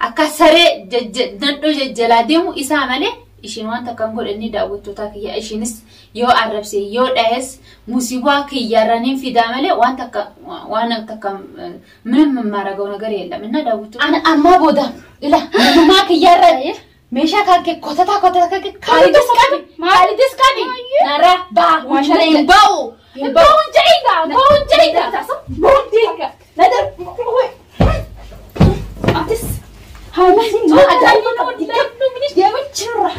akka saree daddo jajjalaa deemu isaa malee ishiin waan takkan godhanii daawwattoota kiyya ishiinis yoo arrabsee yoo dhahes musibaa kiyyarraniin fidaa malee waan takka ምንም ማረገው ነገር የለም እና daawwattoota ana amma booda ila maa kiyyarra meeshaa kaake kotata kaake kaalidis qabi nara ba washaleen ba'u bonjayda nadar atis haamasin no adani no dikabnu minis yamchira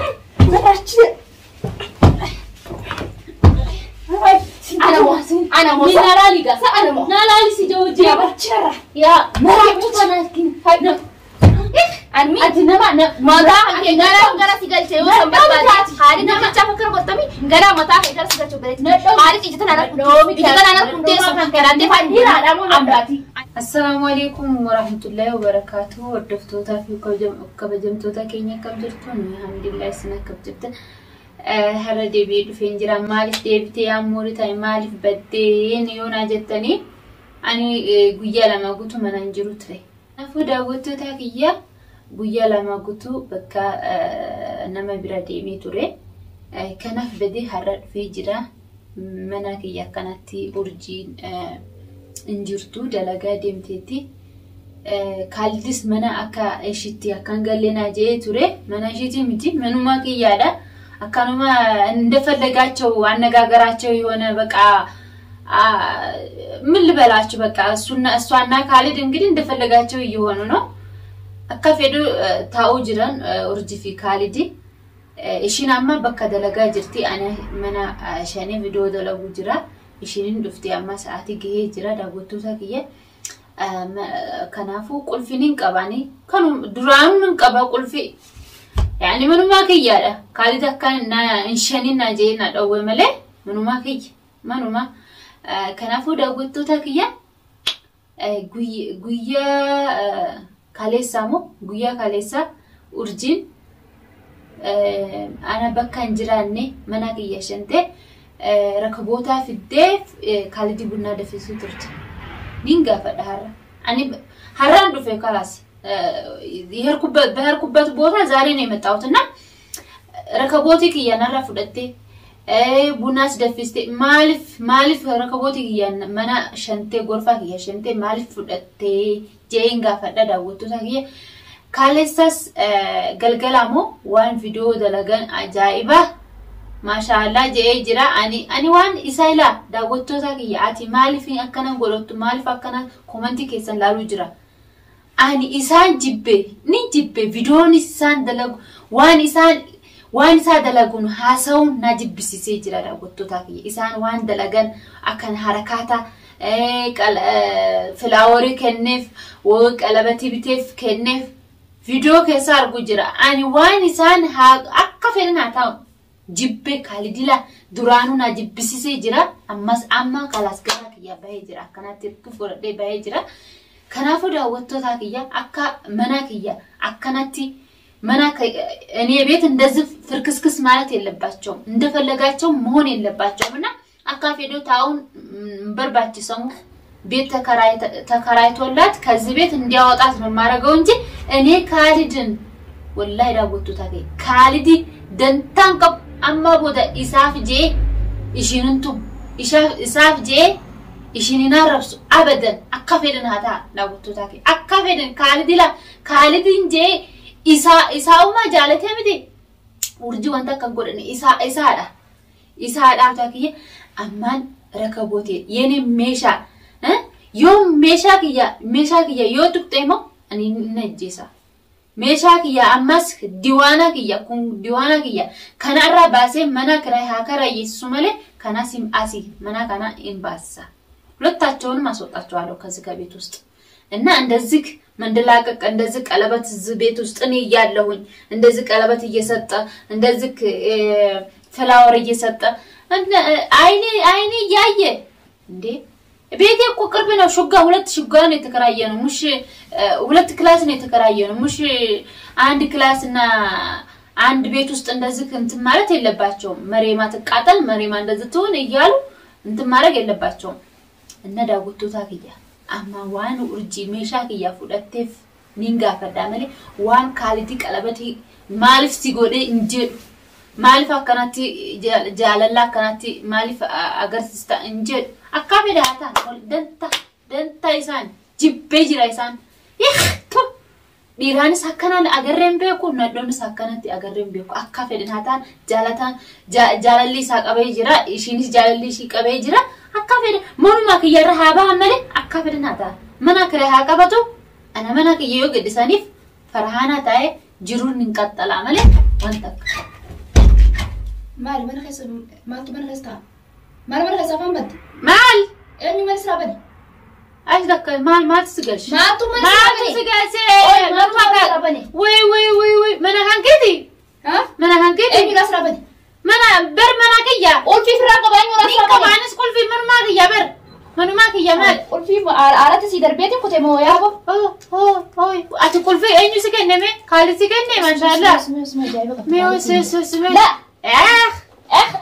madachi ana mo minarali ga sa ana mo nalali si joji yamchira ya maratu tanaskin no anmi adinama na mata gara sigalche yo sambata hari na macha fakar gotami gara mata gara sigalche beret hari ijitana na kunte so karande fandira adamu amrati assalamu alaykum wa rahmatullahi wa barakatuh wadaftota fi kabajamtota kenya kabjirtun alhamdulillah sina kabjirta hara debi du fenjira malif debite amuri tay malif badde ni yona jettani ani guyya lama gutu mananjiru tre afu daawwattoota kiyya guyya lama gutu bakka nama bira deemee ture kanaaf badee har'a dhufee jira mana kiyya kanatti urjii injirtu dalagaa deemteetti kaalidis mana akka ishitti akkan galleena jee ture mana ishitti miti manuma kiyyaadha akkanuma እንደፈለጋቸው አነጋገራቸው የሆነ በቃ ምን ልበላችሁ በቃ እሷና ካልድ እንግዲህ እንደፈለጋቸው ይሆኑ ነው አካፌዱ ታው ጅራን ኡርጂ ፊ ካልዲ እሺናማ በቃ ደለጋ ጅርቲ አነ መና ሸኔ ቪዲዮ ደለጉ ጅራ እሺንን ዱፍቲ አማ ሰዓቲ ጊዜ ጅራ ዳጎቱታ ከየ ከናፉ ቁልፊኒን ቀባኒ ከኑ ዱራኑን ቀባ ቁልፊ يعني منو ما كياله كاليدا كان انشانينا جينا دو مله منو ما كنافو داغوتو تاكيا غويا كاليسامو غويا كاليسا اورجين انا بكانجراني مناكيا شنته ركبوتا في الدف كاليدي بنا دفيسو ترت نينغا فدهار اني حران دو في كلاس በህርኩበት ቦታ ዛሬ ነው የመጣሁትና ረከቦቲክ ያናራ ፍደቴ ቡናስ ደፍስቴ ማልፍ ረከቦቲክ ያን መና ሸንቴ ጎርፋ ያሸንቴ ማልፍ ፍደቴ ጄንጋ ፈዳዳ ወጡታ ካሌሳስ ገልገላሞ ዋን ቪዲዮ ደለገን አጃኢባ ማሻአላ ጄ ጅራ አኒ ዋን ኢሳይላ ዳወቶታ ያቲ ማልፍ አከና ጎሎቱ ማልፍ አከና ኮሜንት ከሰን ላሉ ጅራ ani isan jibbe videon isan dalagu waan isa dalagun hasaw najibbisise jira daawwattoota kiyya isan waan dalagan akan harakata floweri kennef wo qalabati bitef kennef video keessa argu jira ani waan isan akka fedhan ata jibbe kalidila duranu najibbisise jira amma kalas gara kiyya bahe jira kanatti kufurde bahe jira ከናፉ ዳወቶታ ከያ አካ መናከያ አከናቲ መናከ እኔ ቤት እንደዚህ ፍርክስክስ ማለት የለባቸው እንደፈለጋቸው መሆን የለባቸውና አካፌዶ ታውን በርባች ሰሙ ቤት ተከራይቶላት ከዚህ ቤት እንዲያወጣት ነው ማረጋው እንጂ እኔ ካልድን ወላሂ ዳወቶታ ከያ ካልዲ ደንታንቀ አማ ቦዳ ኢሳፍጄ ኢሽንንቱ ኢሳፍጄ إشينينا ربسو أبداً أكافيدن هذا ناوتوتاكي أكافيدن كالدين جي إسا وما جالته مدي ورجو أنت كنقولن إسا هذا تاكي أمان ركبوتي يعني يوم ميشا كيا يو تكتيمو أني نجيسا ميشا كيا أماس ديوانا كيا كان الرباسي منا كراي هاكرا يسومله كان سيم أسي منا كان إنباسا ሁለታቸውን ማስወጣቸዋለሁ ከዚህ ከቤት ውስጥ እና እንደዚህ መንደላቀቅ እንደዚህ ቀለበት ቤት ውስጥ እኔ ያለሁኝ እንደዚህ ቀለበት እየሰጠ እንደዚህ ፍላወር እየሰጠ አይኔ ያየ እንዴ ቤቴ እኮ ቅርብ ነው ሹጋ ሁለት ሹጋ ነው የተከራየነው ሙሽ ሁለት ክላስ ነው የተከራየነው ሙሽ አንድ ክላስና አንድ ቤት ውስጥ እንደዚህ እንትን ማለት የለባቸው መሬማ ተቃጠል መሬማ እንደዚህ ትሆን ይያሉ እንትን ማድረግ የለባቸው እና ዳውቶታ ከያ amma waan urjii meeshaa kiyyaa fudhatteef nin gaafadha malee waan kaalidii qalabati maaliif si godhe hin jedhu maaliif akkanatti jaalala akkanatti maaliif agarsiista hin jedhu akka fedhaataan danta isaan jibbee jira isaan dhiiraanis akkanaan agarreen beeku nadhoonis akkanatti agarreen beeku akka fedhaataan jaalataan jaalalli isaa qabee jira ishiinis jaalalli ishii qabee jira akka fedhe manuma kiyyarra haa bahan malee akka fedhaataan mana kiree haa qabatu ana mana kiyya yoo gaddisaniif farhaana ta'ee jiruun hin qaxxalaa malee wanta akka maal mana keessa maaltu mana keessa mana keessa afaan badde maal eenyu mana sira badde Ay dakka maal sigalsh maatu mana sigalse manuma ka bani way mana hanketi ha mana hanketi eenyu la sira badde mana ber mana kiyya ulfi firra qabaani wala sira badde qabaani ulfi manuma kiyya ber manuma kiyya mal ulfi alati si darbete kote mo yaabo ati ulfi eenyu sikenneme khali sikenne mashallah me osesme la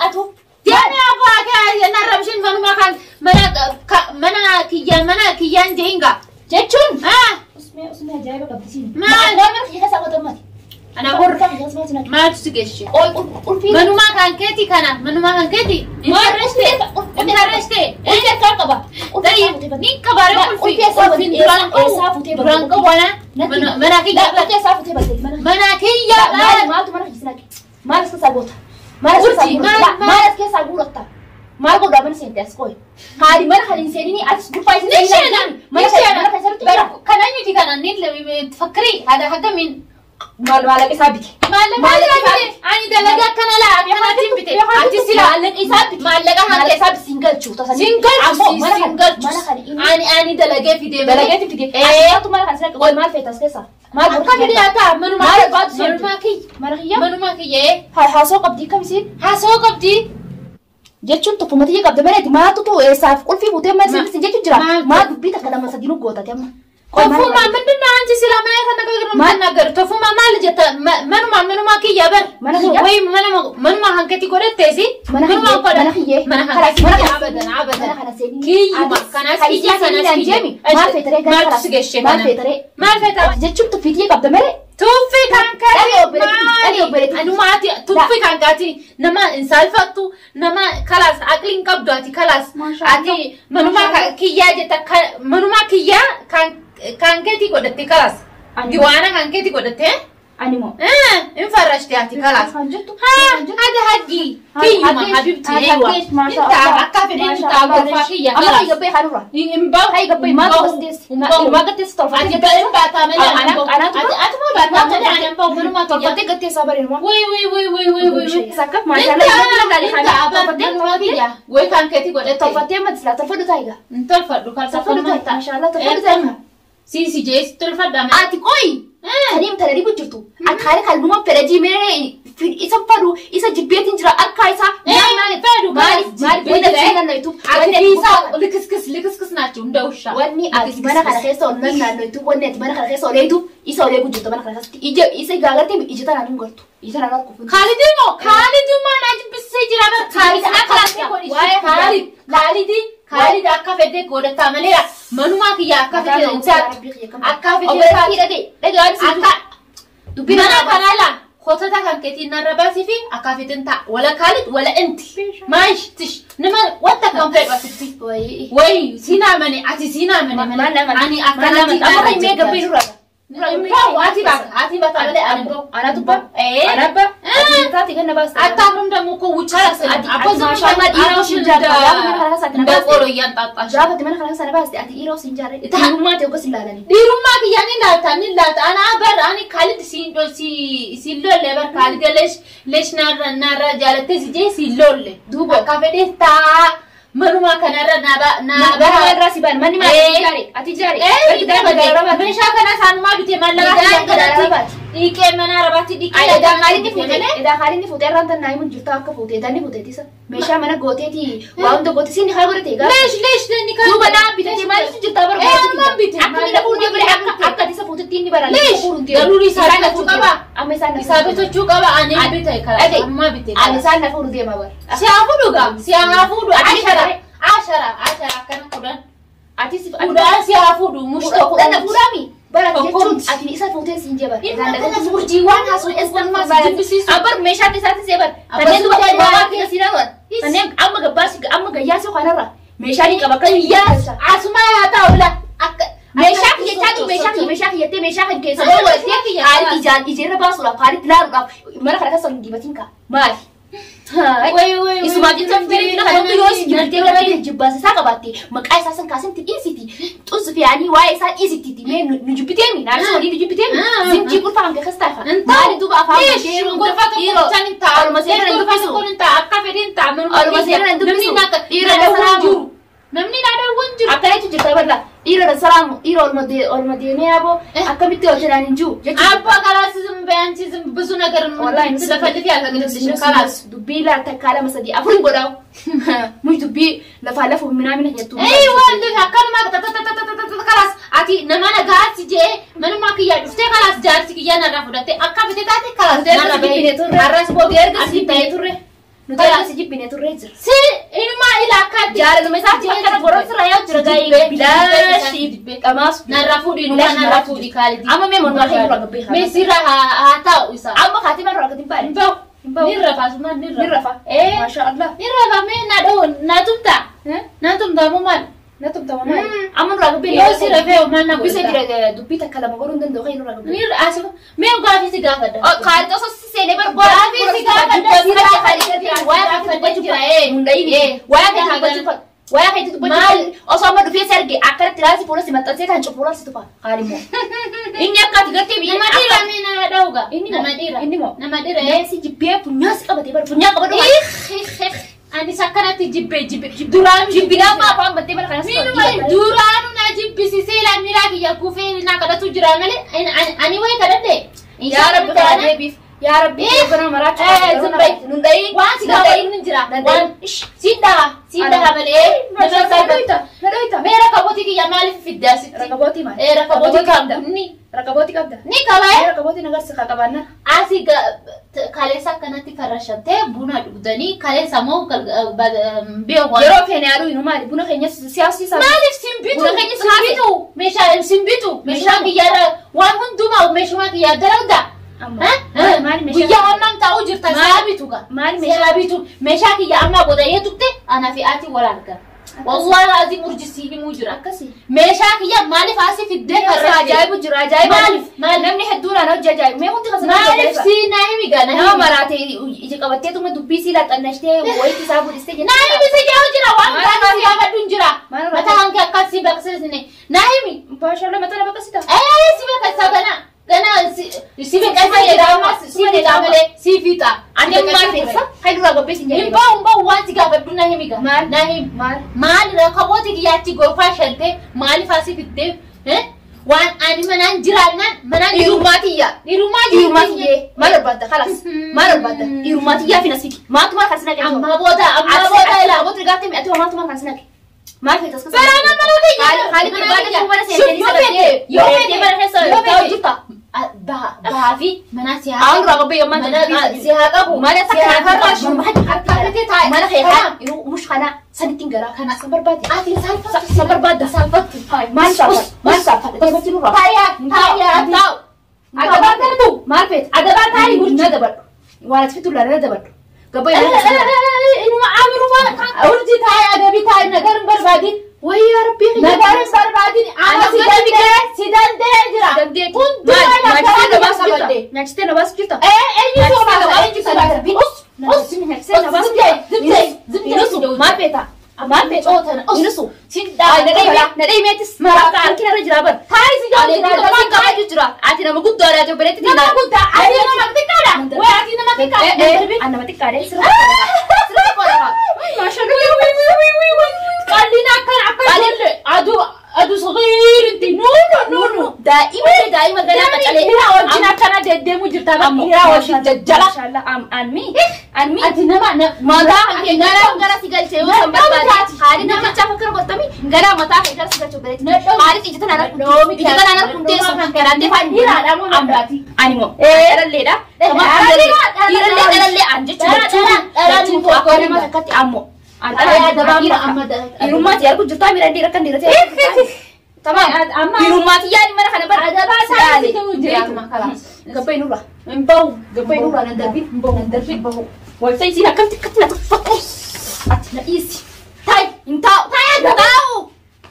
atu يعني أبغى أنا رمشين mana kiyyan jeenga jechuun usme jaayiba qabdisiin maal nama kiyya sabatamati ana gorfa maal sigeshi ulfi manuma kan keti kana manuma kan keti intereste ulfi kan qaba ni kabare ulfi duran ko wana mana kiyya mana kiyya maal maal sabota maal ke sagurata maal godha mana sente askoy haadi mana halin sedini atis gufa isini mana kana kana nyuti kana nin tfakri hada haga min maal ke sabiti maal ani dalaga kana la kana timbite ati sila maal ke sabiti single chuta single ani dalaga fide tu mana kan sila maal fetas kesa maal akka fide ata manuma ki ye haso qabdi kamisi haso qabdi jechuun tofumati qabda mareeti maatu tu esaaf qulfii buutee maal sin jechuun jira maa dubbii takka lama sadii nu gootate amma tofuma mindina anti sila mana kana nagar tofuma maal jetta manuma kiyya ber way manuma hanketi godhattesi manuma mana kiyye abadan kiyya kana kiyya kana jemi maal fetere maal sigeshe maal feta jechuun tuffiitii qabda mare tuffi kan kati anumati tuffi kan kati nama insalfatu nama kalas aqlin qabdu ati kalas ati manuma kiyya jetta manuma kiyya kan keti godhatte kalas diwana kan keti godhatte animo infarashti ati kalas hada haji kiyuma habibti ewa inta akka fedin ta gorfa kiyya amma gabbe harura imba hay gabbe ma tosdes magatte stofa ati ba ta mele ati mo ba ta mele anamba manuma tofate gatte sabare no way sakap mashallah kali kiyya way kan keti godhatte tofate matsla tofadu taiga tolfadu kal tofadu mashallah tofadu taiga si jes tolfada ati koi kadim tadari bujurtu akare kalbuma peraji mere isa fadu isa jibbetin jira akka isa mali wada sina na itu ati isa likis nachu ndawsha wani ati mana kana kesa onnan na no itu wani ati mana kana kesa ole itu isa ole bujurtu mana kana ije isa gagarte ijita na ngortu ijita na ko khalidu ma na jibse jira ber khalid akka fede godata malera manuma kiyya akka fede akka dubina kanala khotata kan keti narabasi fi akka fedenta wala khalid wala anti maish tish nima wata kan fed wasiti way sina mane ati sina mane ani akana amma me gabe nura ati ba tabale ana tuba ta tiganna bas atamum demo ko wuchara apozo shama iro sinjara nda qoro yantattash jabati mana kana sana bas ati iro sinjara diruma te ko silalani diruma ki yani lata ana bar ani khalid sillo le bar khalid lesh narra jalate sije sillo le dubo ka vedesta manuma kanarra na rasi ban mani ma ati jare mesha kana sanuma bite mallaga ike mana rabati dike ida khalid ni futeran tan nai mun jurta akka fute dani fute tisa mesha mana goteti waundo goti sin ha gore tega lesh ni kan du bada bite mal jurta bar goti bite akka ni fute bare akka tisa fute tinni bara lesh daruri sana chukaba amesana isabeto chukaba ani bite kala amma bite amesana fute ma bar siafudu ashara kana kudan Ati si Udah siapa dulu musto Udah fudami. Bara jechuun ati isa fuutee siin jeba. Urjii waan haasuu estan mas jibbisiisu. Abar meeshaa isaati seeban. Kanneen duba baabaa kee sinawwan. Kanneen amma gabbaasi amma gayyaasoo kanarra. Meeshaan qaba kan yaa asuma yaa ta'ula akka meeshaa kiyyataatu meeshaa kiyyatee meeshaa kan keessa godhatee haali ijaarra baasuudhaaf haali ilaaluudhaaf mana kana keessa hin dibatin ka maali? Wai isuma jecha firii na kan yoo si dibatee godhatee jibbaasa isaa qabaatte maqaa isaa san kaasanti dhiisiti xus fi'anii waa'ee isaa dhiisiti mee nu jibbiteemi naanis walii nu jibbiteemi zinjii qurfaa hanga kastaafa maali duba afaan sheeru qurfaa tokko chanin ta'a olma seera hin dubbisu kun ta'a akka fedhin ta'a olma seera hin dubbisu dhiira salaamu namni naadawwan jiru akkanitti jirta balla dhiira salaamu dhiira olma deemee aboo akkamitti hojjetaan hin jiru abba kalaasism beeyanchism ብዙ ነገር wallahi ስለፈልግ ያልተገለጽሽ ካላስ dubbii laata kaala masadi afurin godhaaw muj dubbii lafaa lafu minaamina jettu wanda akkanuma kalas ati nama nagaatti jee manuma kiyyaa dhuftee kalas jaarsi kiyyaa narraa fudhatte akka fite taate kalas narra bahee har'as boodee erga si ta'ee turre nuti si jibbine turre jira si ilma ilaakkaatti jaalaluma isaatti akkana goromsirra yaa jira gaa'ee bilaashi qamaas narraa fuudhii nuti narraa fuudhii kaaliti amma mee monmaa kee dura gabbee mee sirra haa ta'u isa amma kaatima dura gatiin baadhi nirra faasuma nirra masha Allah nirra mee na dhawo na tumta mu maal na tumta mu maal amma dura gabbee yoo si rafee maal na bisa dira dubbii takka lama godhuun danda'u kee dura gabbee nirra asuma mee gaafii si gaafadha kaalta osoo si seenee barbaadu gaafii si gaafadha sirra kaalita waa gaafadha jira hundayi waa gaafadha waa kee tuba maal osoo amma dhufee si arge akkanatti laasi fuula si maxxansee kan cufuura si tufa haalimoo inni akkati gartee biyya nama dhiira mee nama dhawuga nama dhiira si jibbee funyaa si qabatee bar funyaa qabadhu ani sakkanatti jibbe duraanu jibbinaa maafaan battee bara kanas duraanu na jibbisisee lamiraa kiyya kufee na kadhatu jira malee ani wayi kadhadhe yaa rabbi kadhadhee biif yaa rabbi kana maracha zimbay nundai waan si gaafadhu jira waan sindaa malee nadoita mee rakabooti kiyya maaliif fiddaasitti rakabooti maal rakabooti qabda rakabooti qabda ni qabaa rakabooti nagarsi ka qabaanna asi kaleessa akkanatti farrashamtee buna dhugdanii kaleessa moo beekwaan yeroo feene aduu inu maali buna keenya siyaasiisa maaliif simbitu meeshaa simbitu meeshaa kiyyaadha waan hundumaa meeshaa kiyyaa dalagda guyyaa hammam ta'uu jirta saabitu ga saabitu meeshaa kiyya amma godhayee turte ana fi ati wal arga wallahi lazim urjii himuu jira akkasi meeshaa kiyya maaliif asi fiddee karra ajaa'ibu jira ajaa'ibu maaliif namni hedduun ana hojii ajaa'ibu mee hundi kasana maaliif si naa himi ga nama maraatee iji qabattee tuma dubbii si laxannashtee wayitti isaa budhistee jenna naa himi si jaa'u jira waan taa'anii yaabadhuun jira mataa hanqee akkasii baqsisne naa himi baashalla mataa na baqasita si baqasa gana si baqasa jedhama si jedhamale si fixa ani maal feessa haydura gobbee sin jedhee Mbaa waan si gaafadhu na himi ga maal rakabooti kiyyaatti gorfaa shantee maaliif asi fiddee waan ani manaan jiraannaan manaan dhiirummaatiyyaa maal barbaadda kalas maal barbaadda dhiirummaatiyyaa fi nasfiki maatuma kan sinaqe amma booda ilaa boota gaaftee mi'atti maatuma kan sinaqe maal feetas kasa barana maloo haali barbaadda kuma mana seentanii sadartee yoo feetee mana keessa ta'u jirta baafi mana si haa aan dura gobbee yommaan si haa qabu mana takka farraashu harkaatee taa'e mana keessa yeroo mush kana sanittiin garaa kana san barbaadde ati san barbaadda salfattu maal salfattu tasbatti nurra taa'yaa taa'u adabaatatu maal feet adabaa taa'ii gurna dabadhu waan ati fitu laala dabadhu gobbee inuma amiruma urjii taa'ee adabii taa'e nagarin barbaadin wayyaa rabbii nagarin barbaadin ama si dandee jira nyaachitee na baasu jirta maal feeta maal feeta inisu nadhee meetis maraaka harkina irra jira bar taa'ii jira ati nama guddaadha ati obboleetti nama guddaa ati nama xiqqaadha way ati nama xiqqaadha nama xiqqaadha sirra qoraa قالينا أكل adu صغير انت نو دائما قال لا وجهنا كان ددمو جرتا بيرا وش ججلا ما شاء الله انمي انت ما دا غرا سيغلتي وسمبات حالي نما تفكر قطمي غرا متا هيكر سيغلتو بريت حالي تيجتنا انا كنت سمعت كرانتي فايرا دامو امباتي انيمو رليدا تمام رلي انجي تشا تو اكو ما تكتي امو أنا دبابة أما يرومات ياركو جرتا ميرا ديرا كان ديرا تمام يرومات يعني مرة خنا بر دبابة سالي خلاص قبي نورا قبي نورا ندربي والسي سينا كم تكتنا تفكر أتنا إيسي تاي انتاو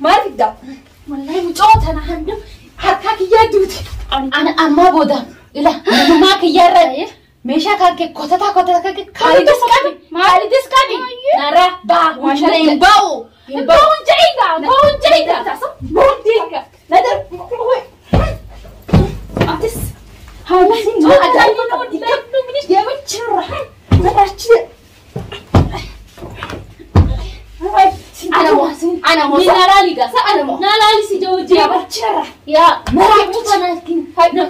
ما أعرف ده والله مجوت أنا هندم حركك يا دود أنا أما بودا إلا ما كيارة ماشي كاك كوتا كاك خالد سكابي نرى با وشرين باو جايدا تصب بونتيكا ندر أتس هاي ما أدري منو منيش دي متشرح مراتش أنا مو نارالي قا أنا مو نارالي سجوجي يا بتشرح يا مراتش أنا كين هاي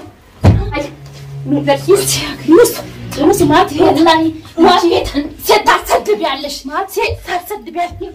نص ما تهي والله ما تهي ستة صدق بيعلش ما تهي صدق بيعلش